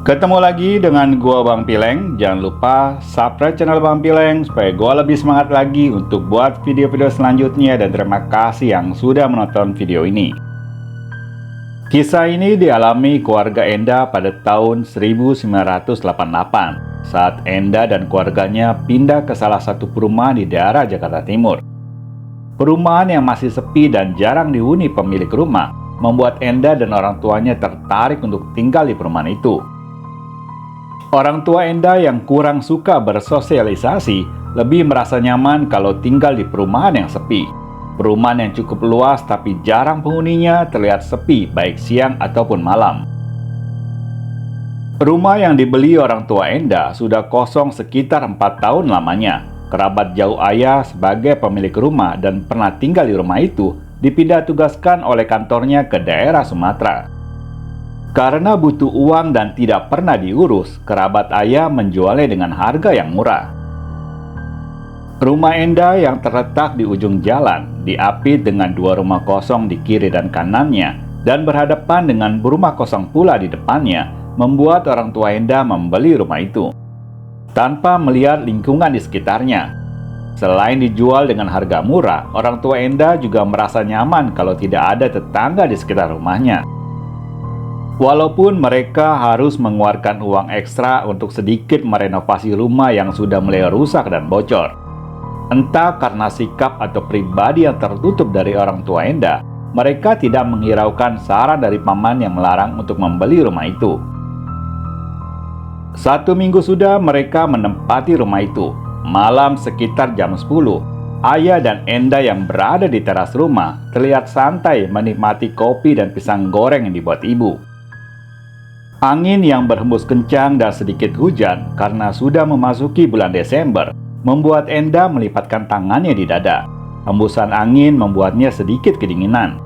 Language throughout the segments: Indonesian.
Ketemu lagi dengan gua Bang Pileng. Jangan lupa subscribe channel Bang Pileng supaya gua lebih semangat lagi untuk buat video-video selanjutnya, dan terima kasih yang sudah menonton video ini. Kisah ini dialami keluarga Enda pada tahun 1988 saat Enda dan keluarganya pindah ke salah satu perumahan di daerah Jakarta Timur. Perumahan yang masih sepi dan jarang dihuni pemilik rumah membuat Enda dan orang tuanya tertarik untuk tinggal di perumahan itu. Orang tua Enda yang kurang suka bersosialisasi lebih merasa nyaman kalau tinggal di perumahan yang sepi. Perumahan yang cukup luas tapi jarang penghuninya terlihat sepi baik siang ataupun malam. Rumah yang dibeli orang tua Enda sudah kosong sekitar 4 tahun lamanya. Kerabat jauh ayah sebagai pemilik rumah dan pernah tinggal di rumah itu dipindah tugaskan oleh kantornya ke daerah Sumatera. Karena butuh uang dan tidak pernah diurus, kerabat ayah menjualnya dengan harga yang murah. Rumah Enda yang terletak di ujung jalan diapit dengan 2 rumah kosong di kiri dan kanannya dan berhadapan dengan rumah kosong pula di depannya, membuat orang tua Enda membeli rumah itu tanpa melihat lingkungan di sekitarnya. Selain dijual dengan harga murah, orang tua Enda juga merasa nyaman kalau tidak ada tetangga di sekitar rumahnya. Walaupun mereka harus mengeluarkan uang ekstra untuk sedikit merenovasi rumah yang sudah mulai rusak dan bocor. Entah karena sikap atau pribadi yang tertutup dari orang tua Enda, mereka tidak menghiraukan saran dari paman yang melarang untuk membeli rumah itu. 1 minggu sudah mereka menempati rumah itu. Malam sekitar jam 10, ayah dan Enda yang berada di teras rumah terlihat santai menikmati kopi dan pisang goreng yang dibuat ibu. Angin yang berhembus kencang dan sedikit hujan karena sudah memasuki bulan Desember membuat Enda melipatkan tangannya di dada. Hembusan angin membuatnya sedikit kedinginan.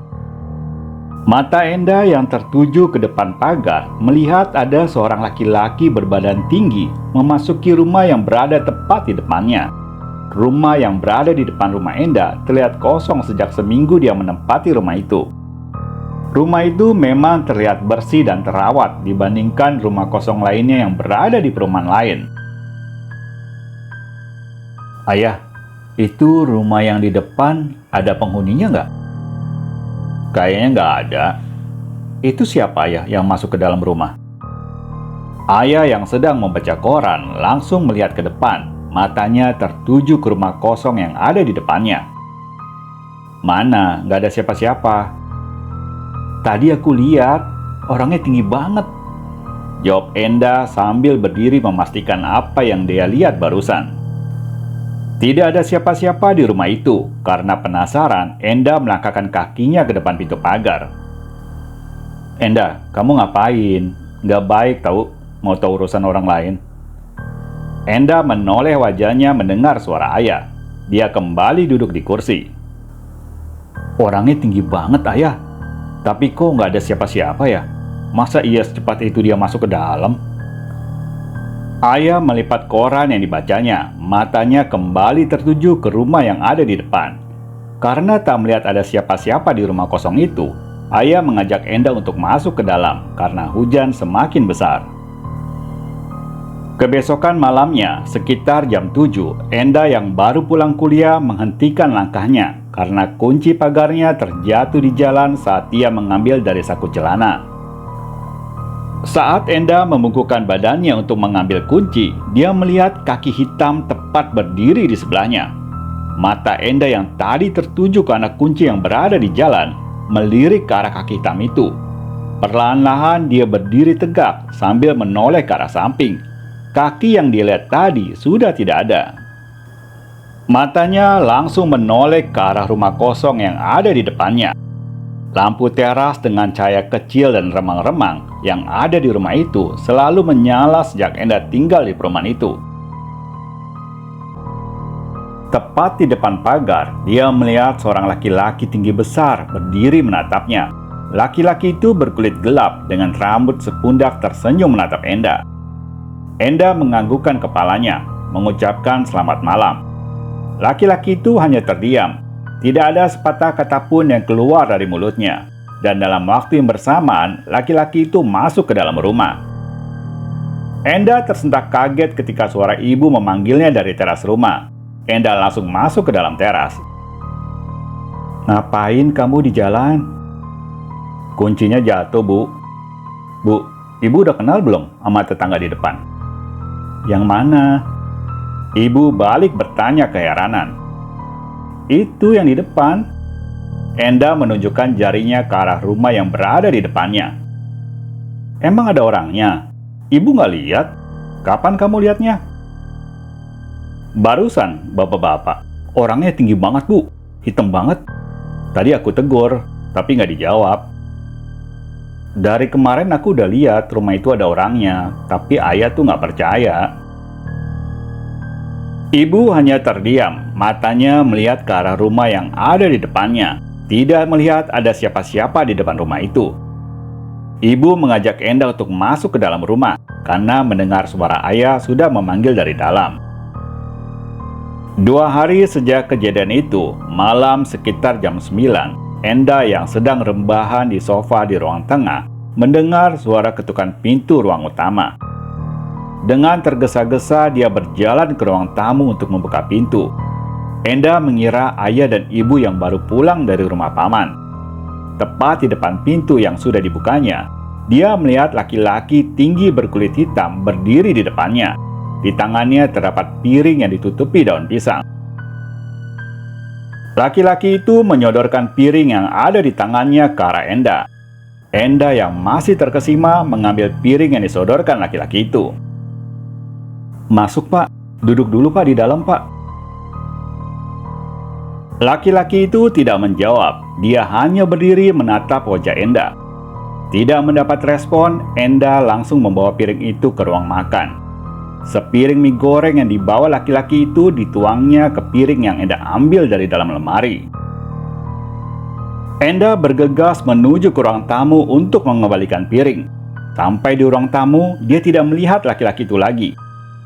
Mata Enda yang tertuju ke depan pagar melihat ada seorang laki-laki berbadan tinggi memasuki rumah yang berada tepat di depannya. Rumah yang berada di depan rumah Enda terlihat kosong sejak seminggu dia menempati rumah itu. Rumah itu memang terlihat bersih dan terawat dibandingkan rumah kosong lainnya yang berada di perumahan lain. Ayah, itu rumah yang di depan ada penghuninya nggak? Kayaknya nggak ada. Itu siapa ayah yang masuk ke dalam rumah? Ayah yang sedang membaca koran langsung melihat ke depan. Matanya tertuju ke rumah kosong yang ada di depannya. Mana, nggak ada siapa-siapa. Tadi aku lihat, orangnya tinggi banget, jawab Enda sambil berdiri memastikan apa yang dia lihat barusan. Tidak ada siapa-siapa di rumah itu. Karena penasaran, Enda melangkahkan kakinya ke depan pintu pagar. Enda, kamu ngapain? Nggak baik tahu, mau tahu urusan orang lain. Enda menoleh wajahnya mendengar suara ayah. Dia kembali duduk di kursi. Orangnya tinggi banget ayah. Tapi kok nggak ada siapa-siapa ya? Masa iya secepat itu dia masuk ke dalam? Ayah melipat koran yang dibacanya. Matanya kembali tertuju ke rumah yang ada di depan. Karena tak melihat ada siapa-siapa di rumah kosong itu, ayah mengajak Enda untuk masuk ke dalam karena hujan semakin besar. Kebesokan malamnya, sekitar jam 7, Enda yang baru pulang kuliah menghentikan langkahnya karena kunci pagarnya terjatuh di jalan saat ia mengambil dari saku celana. Saat Enda membungkukkan badannya untuk mengambil kunci, dia melihat kaki hitam tepat berdiri di sebelahnya. Mata Enda yang tadi tertuju ke anak kunci yang berada di jalan, melirik ke arah kaki hitam itu. Perlahan-lahan dia berdiri tegak sambil menoleh ke arah samping. Kaki yang dilihat tadi sudah tidak ada. Matanya langsung menoleh ke arah rumah kosong yang ada di depannya. Lampu teras dengan cahaya kecil dan remang-remang yang ada di rumah itu selalu menyala sejak Enda tinggal di perumahan itu. Tepat di depan pagar, dia melihat seorang laki-laki tinggi besar berdiri menatapnya. Laki-laki itu berkulit gelap dengan rambut sepundak tersenyum menatap Enda. Enda menganggukkan kepalanya, mengucapkan selamat malam. Laki-laki itu hanya terdiam. Tidak ada sepatah kata pun yang keluar dari mulutnya. Dan dalam waktu yang bersamaan, laki-laki itu masuk ke dalam rumah. Enda tersentak kaget ketika suara ibu memanggilnya dari teras rumah. Enda langsung masuk ke dalam teras. "Ngapain kamu di jalan?" "Kuncinya jatuh, Bu." "Bu, ibu udah kenal belum sama tetangga di depan?" "Yang mana?" Ibu balik bertanya keheranan. "Itu yang di depan." Enda menunjukkan jarinya ke arah rumah yang berada di depannya. "Emang ada orangnya? Ibu nggak lihat? Kapan kamu lihatnya?" "Barusan, bapak-bapak. Orangnya tinggi banget, Bu. Hitam banget. Tadi aku tegur, tapi nggak dijawab." "Dari kemarin aku udah lihat rumah itu ada orangnya, tapi ayah tuh nggak percaya." Ibu hanya terdiam, matanya melihat ke arah rumah yang ada di depannya, tidak melihat ada siapa-siapa di depan rumah itu. Ibu mengajak Enda untuk masuk ke dalam rumah, karena mendengar suara ayah sudah memanggil dari dalam. 2 hari sejak kejadian itu, malam sekitar jam 9, Enda yang sedang rebahan di sofa di ruang tengah, mendengar suara ketukan pintu ruang utama. Dengan tergesa-gesa dia berjalan ke ruang tamu untuk membuka pintu. Enda mengira ayah dan ibu yang baru pulang dari rumah paman. Tepat di depan pintu yang sudah dibukanya, dia melihat laki-laki tinggi berkulit hitam berdiri di depannya. Di tangannya terdapat piring yang ditutupi daun pisang. Laki-laki itu menyodorkan piring yang ada di tangannya ke arah Enda. Enda yang masih terkesima mengambil piring yang disodorkan laki-laki itu. "Masuk, Pak. Duduk dulu, Pak, di dalam, Pak." Laki-laki itu tidak menjawab. Dia hanya berdiri menatap wajah Enda. Tidak mendapat respon, Enda langsung membawa piring itu ke ruang makan. Sepiring mie goreng yang dibawa laki-laki itu dituangnya ke piring yang Enda ambil dari dalam lemari. Enda bergegas menuju ke ruang tamu untuk mengembalikan piring. Sampai di ruang tamu, dia tidak melihat laki-laki itu lagi.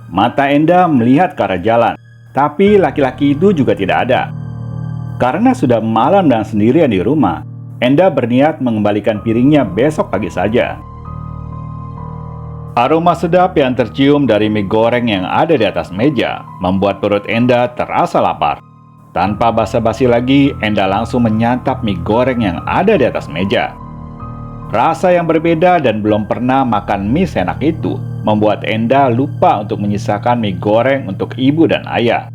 Mata Enda melihat ke arah jalan, tapi laki-laki itu juga tidak ada. Karena sudah malam dan sendirian di rumah, Enda berniat mengembalikan piringnya besok pagi saja. Aroma sedap yang tercium dari mie goreng yang ada di atas meja membuat perut Enda terasa lapar. Tanpa basa-basi lagi, Enda langsung menyantap mie goreng yang ada di atas meja. Rasa yang berbeda dan belum pernah makan mie seenak itu membuat Enda lupa untuk menyisakan mie goreng untuk ibu dan ayah.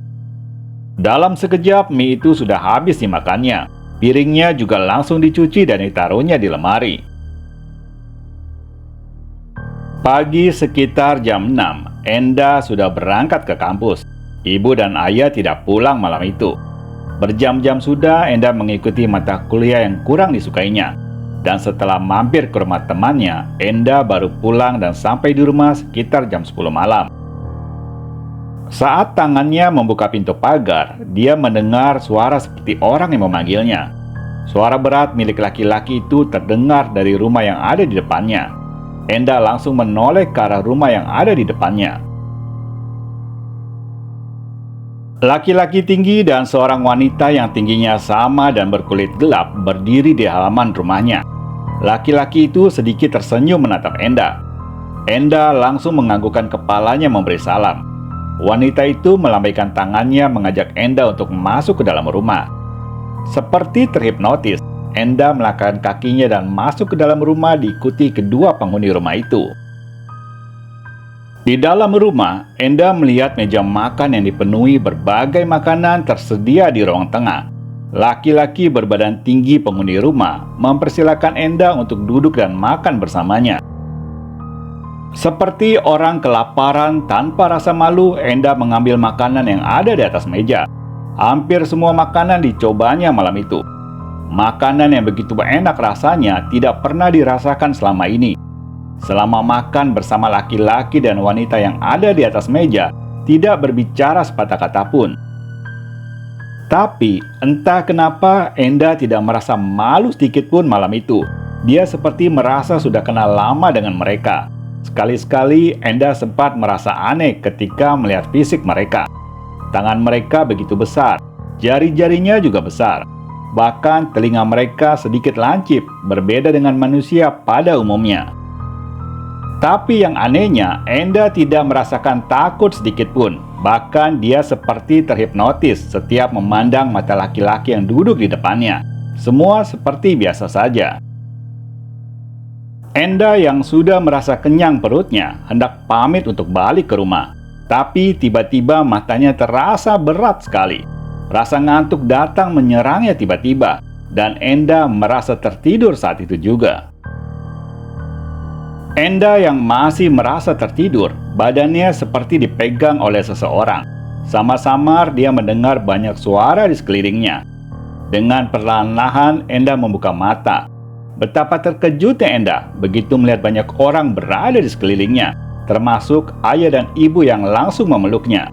Dalam sekejap mie itu sudah habis dimakannya. Piringnya juga langsung dicuci dan ditaruhnya di lemari. Pagi sekitar jam 6, Enda sudah berangkat ke kampus. Ibu dan ayah tidak pulang malam itu. Berjam-jam sudah Enda mengikuti mata kuliah yang kurang disukainya. Dan setelah mampir ke rumah temannya, Enda baru pulang dan sampai di rumah sekitar jam 10 malam. Saat tangannya membuka pintu pagar, dia mendengar suara seperti orang yang memanggilnya. Suara berat milik laki-laki itu terdengar dari rumah yang ada di depannya. Enda langsung menoleh ke arah rumah yang ada di depannya. Laki-laki tinggi dan seorang wanita yang tingginya sama dan berkulit gelap berdiri di halaman rumahnya. Laki-laki itu sedikit tersenyum menatap Enda. Enda langsung menganggukkan kepalanya memberi salam. Wanita itu melambaikan tangannya mengajak Enda untuk masuk ke dalam rumah. Seperti terhipnotis, Enda melangkahkan kakinya dan masuk ke dalam rumah diikuti kedua penghuni rumah itu. Di dalam rumah, Enda melihat meja makan yang dipenuhi berbagai makanan tersedia di ruang tengah. Laki-laki berbadan tinggi penghuni rumah mempersilakan Enda untuk duduk dan makan bersamanya. Seperti orang kelaparan tanpa rasa malu, Enda mengambil makanan yang ada di atas meja. Hampir semua makanan dicobanya malam itu. Makanan yang begitu enak rasanya tidak pernah dirasakan selama ini. Selama makan bersama laki-laki dan wanita yang ada di atas meja, tidak berbicara sepatah kata pun. Tapi entah kenapa Enda tidak merasa malu sedikit pun malam itu. Dia seperti merasa sudah kenal lama dengan mereka. Sekali-sekali Enda sempat merasa aneh ketika melihat fisik mereka. Tangan mereka begitu besar, jari-jarinya juga besar. Bahkan telinga mereka sedikit lancip, berbeda dengan manusia pada umumnya. Tapi yang anehnya, Enda tidak merasakan takut sedikit pun. Bahkan dia seperti terhipnotis setiap memandang mata laki-laki yang duduk di depannya. Semua seperti biasa saja. Enda yang sudah merasa kenyang perutnya hendak pamit untuk balik ke rumah. Tapi tiba-tiba matanya terasa berat sekali. Rasa ngantuk datang menyerangnya tiba-tiba. Dan Enda merasa tertidur saat itu juga. Enda yang masih merasa tertidur, badannya seperti dipegang oleh seseorang. Sama-samar dia mendengar banyak suara di sekelilingnya. Dengan perlahan-lahan Enda membuka mata. Betapa terkejutnya Enda begitu melihat banyak orang berada di sekelilingnya, termasuk ayah dan ibu yang langsung memeluknya.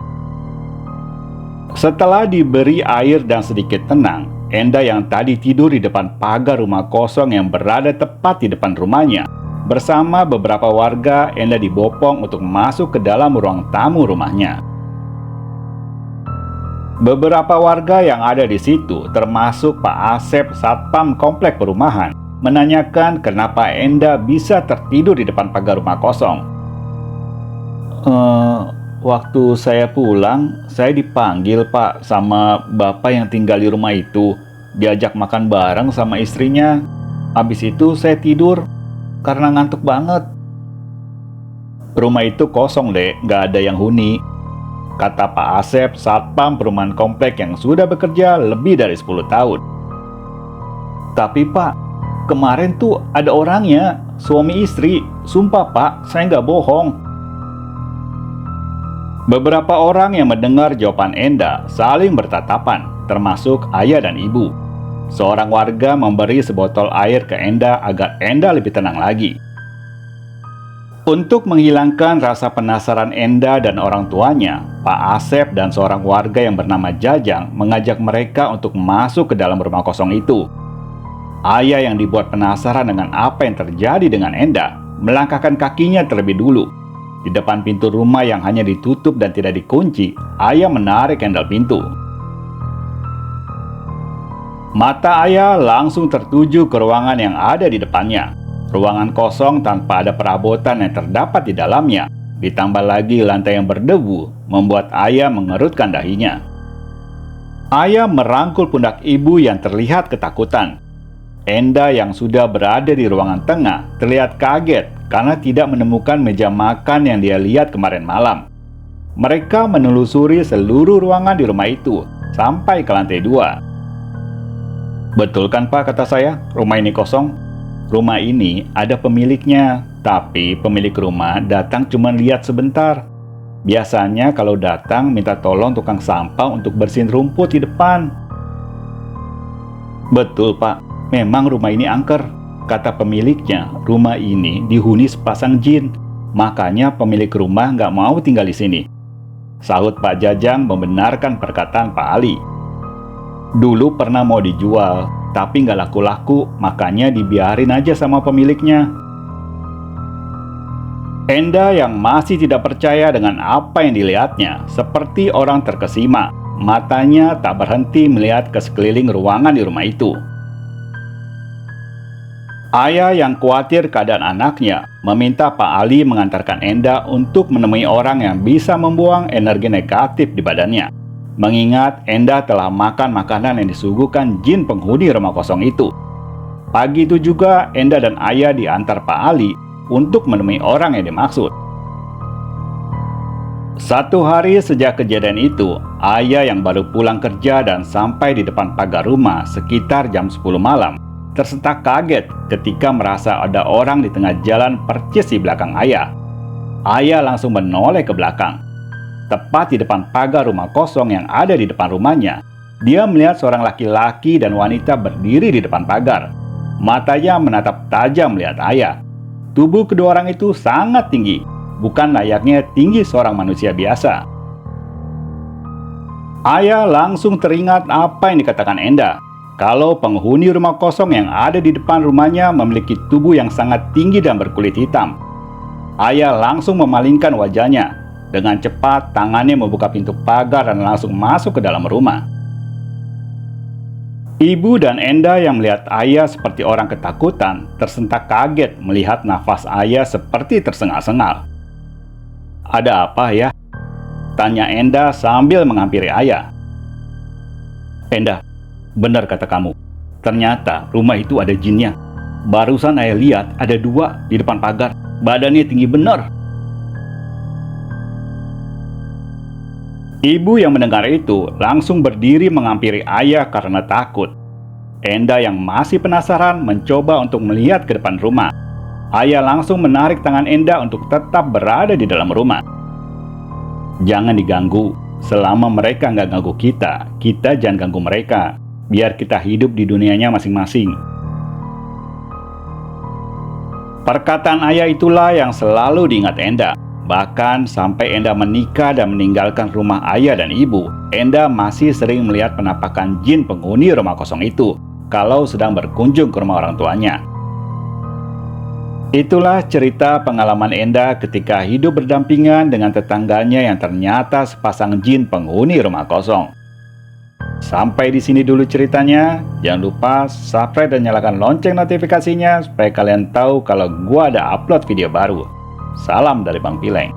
Setelah diberi air dan sedikit tenang, Enda yang tadi tidur di depan pagar rumah kosong yang berada tepat di depan rumahnya, bersama beberapa warga, Enda dibopong untuk masuk ke dalam ruang tamu rumahnya. Beberapa warga yang ada di situ, termasuk Pak Asep, satpam komplek perumahan, menanyakan kenapa Enda bisa tertidur di depan pagar rumah kosong. Waktu saya pulang, saya dipanggil Pak sama bapak yang tinggal di rumah itu. Diajak makan bareng sama istrinya. Habis itu saya tidur karena ngantuk banget. Rumah itu kosong deh, nggak ada yang huni, kata Pak Asep, satpam perumahan komplek yang sudah bekerja lebih dari 10 tahun. Tapi Pak, kemarin tuh ada orangnya, suami istri. Sumpah Pak, saya nggak bohong. Beberapa orang yang mendengar jawaban Enda saling bertatapan, termasuk ayah dan ibu. Seorang warga memberi sebotol air ke Enda agar Enda lebih tenang lagi. Untuk menghilangkan rasa penasaran Enda dan orang tuanya, Pak Asep dan seorang warga yang bernama Jajang mengajak mereka untuk masuk ke dalam rumah kosong itu. Ayah yang dibuat penasaran dengan apa yang terjadi dengan Enda, melangkahkan kakinya terlebih dulu. Di depan pintu rumah yang hanya ditutup dan tidak dikunci, ayah menarik handle pintu. Mata ayah langsung tertuju ke ruangan yang ada di depannya. Ruangan kosong tanpa ada perabotan yang terdapat di dalamnya. Ditambah lagi lantai yang berdebu, membuat ayah mengerutkan dahinya. Ayah merangkul pundak ibu yang terlihat ketakutan. Enda yang sudah berada di ruangan tengah terlihat kaget karena tidak menemukan meja makan yang dia lihat kemarin malam. Mereka menelusuri seluruh ruangan di rumah itu sampai ke lantai 2. Betul kan Pak, kata saya, rumah ini kosong. Rumah ini ada pemiliknya, tapi pemilik rumah datang cuma lihat sebentar. Biasanya kalau datang minta tolong tukang sampah untuk bersihin rumput di depan. Betul Pak, memang rumah ini angker. Kata pemiliknya, rumah ini dihuni sepasang jin. Makanya pemilik rumah nggak mau tinggal di sini. Sahut Pak Jajang membenarkan perkataan Pak Ali. Dulu pernah mau dijual, tapi nggak laku-laku, makanya dibiarin aja sama pemiliknya. Enda yang masih tidak percaya dengan apa yang dilihatnya, seperti orang terkesima. Matanya tak berhenti melihat ke sekeliling ruangan di rumah itu. Ayah yang khawatir keadaan anaknya meminta Pak Ali mengantarkan Enda untuk menemui orang yang bisa membuang energi negatif di badannya. Mengingat Enda telah makan makanan yang disuguhkan jin penghuni rumah kosong itu. Pagi itu juga Enda dan ayah diantar Pak Ali untuk menemui orang yang dimaksud. Satu hari sejak kejadian itu, ayah yang baru pulang kerja dan sampai di depan pagar rumah sekitar jam 10 malam, tersentak kaget ketika merasa ada orang di tengah jalan persis di belakang ayah. Ayah langsung menoleh ke belakang. Tepat di depan pagar rumah kosong yang ada di depan rumahnya, dia melihat seorang laki-laki dan wanita berdiri di depan pagar. Matanya menatap tajam melihat ayah. Tubuh kedua orang itu sangat tinggi, bukan layaknya tinggi seorang manusia biasa. Ayah langsung teringat apa yang dikatakan Enda, kalau penghuni rumah kosong yang ada di depan rumahnya memiliki tubuh yang sangat tinggi dan berkulit hitam. Ayah langsung memalingkan wajahnya. Dengan cepat, tangannya membuka pintu pagar dan langsung masuk ke dalam rumah. Ibu dan Enda yang melihat Ayah seperti orang ketakutan, tersentak kaget melihat nafas Ayah seperti tersengal-sengal. "Ada apa ya?" tanya Enda sambil menghampiri Ayah. "Enda, benar kata kamu. Ternyata rumah itu ada jinnya. Barusan Ayah lihat ada 2 di depan pagar. Badannya tinggi benar." Ibu yang mendengar itu langsung berdiri menghampiri Ayah karena takut. Enda yang masih penasaran mencoba untuk melihat ke depan rumah. Ayah langsung menarik tangan Enda untuk tetap berada di dalam rumah. "Jangan diganggu. Selama mereka nggak ganggu kita jangan ganggu mereka. Biar kita hidup di dunianya masing-masing." Perkataan Ayah itulah yang selalu diingat Enda. Bahkan sampai Enda menikah dan meninggalkan rumah Ayah dan Ibu, Enda masih sering melihat penampakan jin penghuni rumah kosong itu kalau sedang berkunjung ke rumah orang tuanya. Itulah cerita pengalaman Enda ketika hidup berdampingan dengan tetangganya yang ternyata sepasang jin penghuni rumah kosong. Sampai di sini dulu ceritanya. Jangan lupa subscribe dan nyalakan lonceng notifikasinya supaya kalian tahu kalau gua ada upload video baru. Salam dari Bang Pileng.